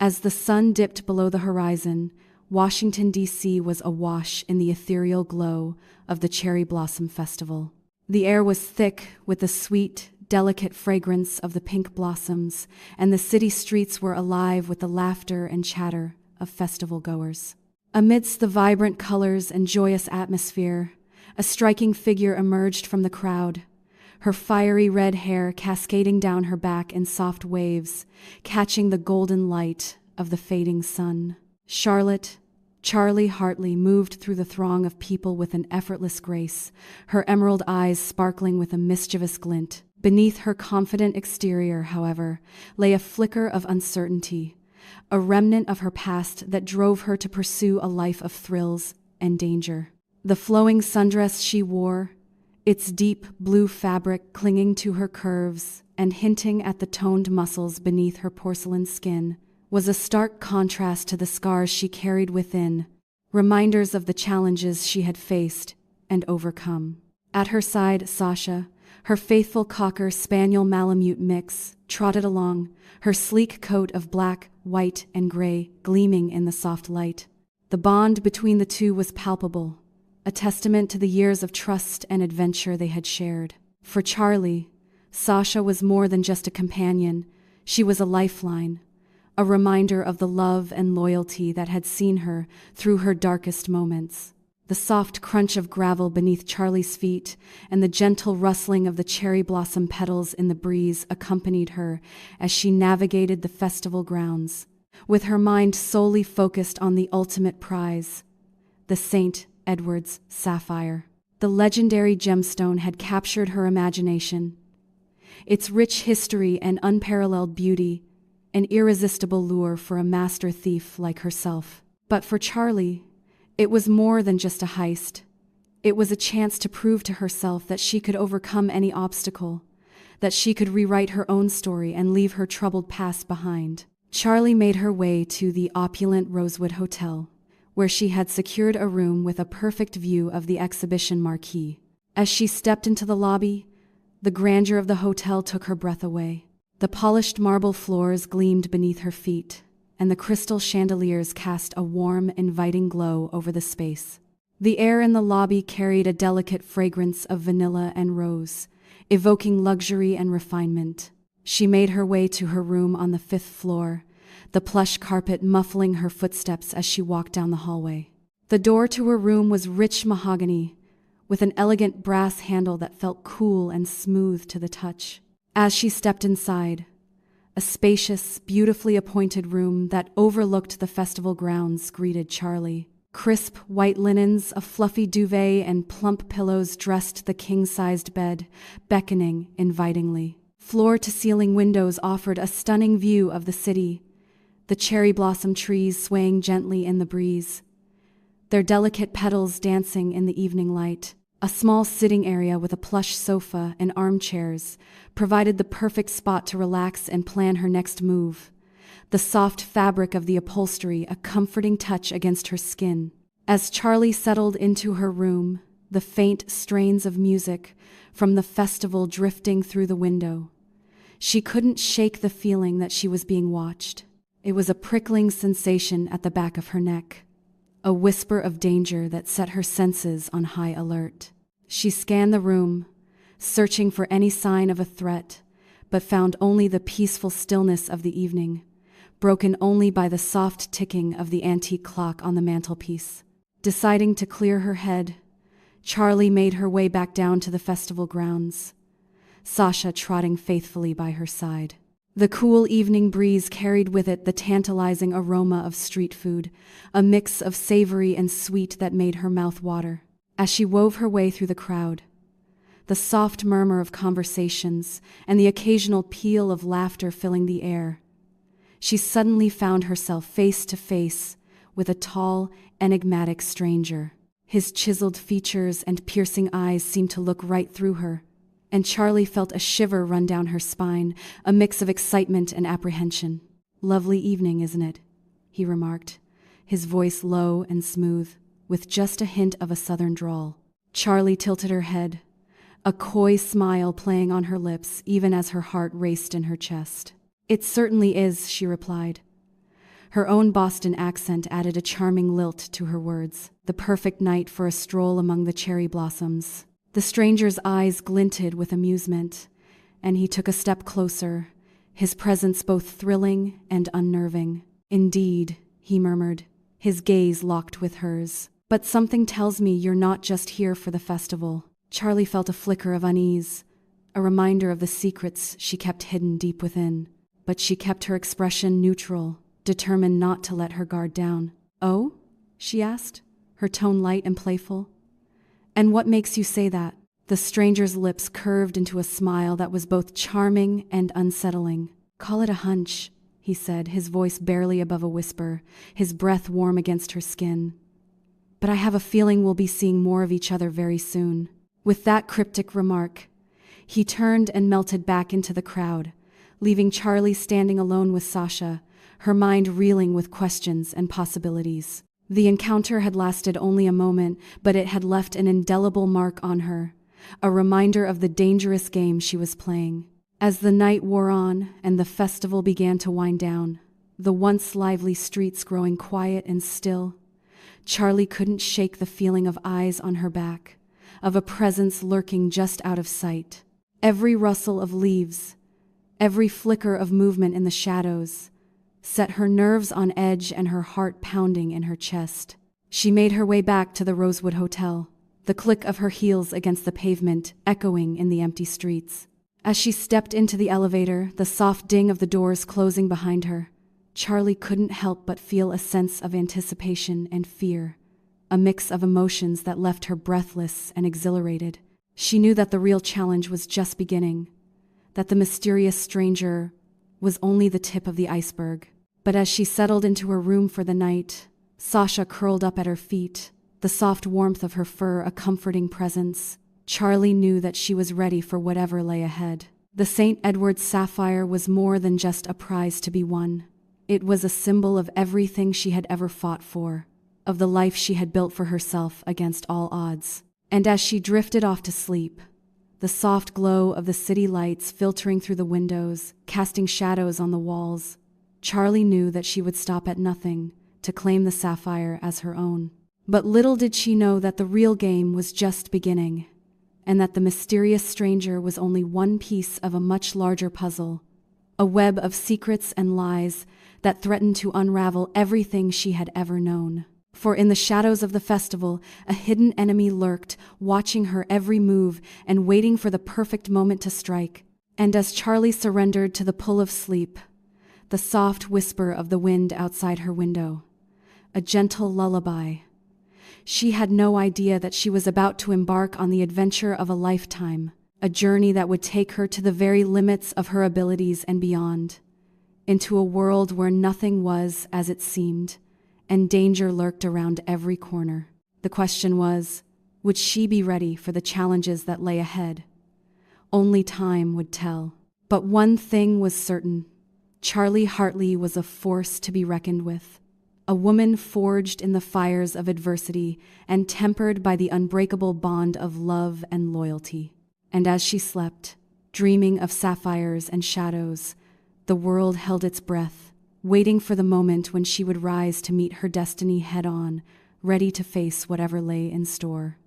As the sun dipped below the horizon, Washington, D.C. was awash in the ethereal glow of the Cherry Blossom Festival. The air was thick with the sweet, delicate fragrance of the pink blossoms, and the city streets were alive with the laughter and chatter of festival goers. Amidst the vibrant colors and joyous atmosphere, a striking figure emerged from the crowd, her fiery red hair cascading down her back in soft waves, catching the golden light of the fading sun. Charlie Hartley moved through the throng of people with an effortless grace, her emerald eyes sparkling with a mischievous glint. Beneath her confident exterior, however, lay a flicker of uncertainty, a remnant of her past that drove her to pursue a life of thrills and danger. The flowing sundress she wore, its deep blue fabric clinging to her curves and hinting at the toned muscles beneath her porcelain skin, was a stark contrast to the scars she carried within, reminders of the challenges she had faced and overcome. At her side, Sasha, her faithful cocker spaniel Malamute mix, trotted along, her sleek coat of black, white, and gray gleaming in the soft light. The bond between the two was palpable, a testament to the years of trust and adventure they had shared. For Charlie, Sasha was more than just a companion. She was a lifeline, a reminder of the love and loyalty that had seen her through her darkest moments. The soft crunch of gravel beneath Charlie's feet and the gentle rustling of the cherry blossom petals in the breeze accompanied her as she navigated the festival grounds, with her mind solely focused on the ultimate prize, the St. Edward's sapphire. The legendary gemstone had captured her imagination, its rich history and unparalleled beauty an irresistible lure for a master thief like herself. But for Charlie, it was more than just a heist. It was a chance to prove to herself that she could overcome any obstacle, that she could rewrite her own story and leave her troubled past behind. Charlie made her way to the opulent Rosewood Hotel, where she had secured a room with a perfect view of the exhibition marquee. As she stepped into the lobby, the grandeur of the hotel took her breath away. The polished marble floors gleamed beneath her feet, and the crystal chandeliers cast a warm, inviting glow over the space. The air in the lobby carried a delicate fragrance of vanilla and rose, evoking luxury and refinement. She made her way to her room on the 5th floor, the plush carpet muffling her footsteps as she walked down the hallway. The door to her room was rich mahogany, with an elegant brass handle that felt cool and smooth to the touch. As she stepped inside, a spacious, beautifully appointed room that overlooked the festival grounds greeted Charlie. Crisp white linens, a fluffy duvet, and plump pillows dressed the king-sized bed, beckoning invitingly. Floor-to-ceiling windows offered a stunning view of the city, the cherry blossom trees swaying gently in the breeze, their delicate petals dancing in the evening light. A small sitting area with a plush sofa and armchairs provided the perfect spot to relax and plan her next move, the soft fabric of the upholstery a comforting touch against her skin. As Charlie settled into her room, the faint strains of music from the festival drifting through the window, she couldn't shake the feeling that she was being watched. It was a prickling sensation at the back of her neck, a whisper of danger that set her senses on high alert. She scanned the room, searching for any sign of a threat, but found only the peaceful stillness of the evening, broken only by the soft ticking of the antique clock on the mantelpiece. Deciding to clear her head, Charlie made her way back down to the festival grounds, Sasha trotting faithfully by her side. The cool evening breeze carried with it the tantalizing aroma of street food, a mix of savory and sweet that made her mouth water. As she wove her way through the crowd, the soft murmur of conversations and the occasional peal of laughter filling the air, she suddenly found herself face to face with a tall, enigmatic stranger. His chiseled features and piercing eyes seemed to look right through her, and Charlie felt a shiver run down her spine, a mix of excitement and apprehension. "Lovely evening, isn't it?" he remarked, his voice low and smooth, with just a hint of a southern drawl. Charlie tilted her head, a coy smile playing on her lips even as her heart raced in her chest. "It certainly is," she replied, Her own Boston accent added a charming lilt to her words. The perfect night for a stroll among the cherry blossoms. The stranger's eyes glinted with amusement, and he took a step closer, his presence both thrilling and unnerving. "Indeed," he murmured, his gaze locked with hers. "But something tells me you're not just here for the festival." Charlie felt a flicker of unease, a reminder of the secrets she kept hidden deep within. But she kept her expression neutral, determined not to let her guard down. "Oh?" she asked, her tone light and playful. "And what makes you say that?" The stranger's lips curved into a smile that was both charming and unsettling. "Call it a hunch," he said, his voice barely above a whisper, his breath warm against her skin. "But I have a feeling we'll be seeing more of each other very soon." With that cryptic remark, he turned and melted back into the crowd, leaving Charlie standing alone with Sasha, her mind reeling with questions and possibilities. The encounter had lasted only a moment, but it had left an indelible mark on her, a reminder of the dangerous game she was playing. As the night wore on and the festival began to wind down, the once lively streets growing quiet and still, Charlie couldn't shake the feeling of eyes on her back, of a presence lurking just out of sight. Every rustle of leaves, every flicker of movement in the shadows, set her nerves on edge and her heart pounding in her chest. She made her way back to the Rosewood Hotel, the click of her heels against the pavement echoing in the empty streets. As she stepped into the elevator, the soft ding of the doors closing behind her, Charlie couldn't help but feel a sense of anticipation and fear, a mix of emotions that left her breathless and exhilarated. She knew that the real challenge was just beginning, that the mysterious stranger was only the tip of the iceberg. But as she settled into her room for the night, Sasha curled up at her feet, the soft warmth of her fur a comforting presence, Charlie knew that she was ready for whatever lay ahead. The St. Edward's sapphire was more than just a prize to be won. It was a symbol of everything she had ever fought for, of the life she had built for herself against all odds. And as she drifted off to sleep, the soft glow of the city lights filtering through the windows, casting shadows on the walls, Charlie knew that she would stop at nothing to claim the sapphire as her own. But little did she know that the real game was just beginning, and that the mysterious stranger was only one piece of a much larger puzzle, a web of secrets and lies that threatened to unravel everything she had ever known. For in the shadows of the festival, a hidden enemy lurked, watching her every move and waiting for the perfect moment to strike. And as Charlie surrendered to the pull of sleep, the soft whisper of the wind outside her window, a gentle lullaby, she had no idea that she was about to embark on the adventure of a lifetime, a journey that would take her to the very limits of her abilities and beyond, into a world where nothing was as it seemed, and danger lurked around every corner. The question was, would she be ready for the challenges that lay ahead? Only time would tell. But one thing was certain. Charlie Hartley was a force to be reckoned with, a woman forged in the fires of adversity and tempered by the unbreakable bond of love and loyalty. And as she slept, dreaming of sapphires and shadows, the world held its breath, waiting for the moment when she would rise to meet her destiny head-on, ready to face whatever lay in store.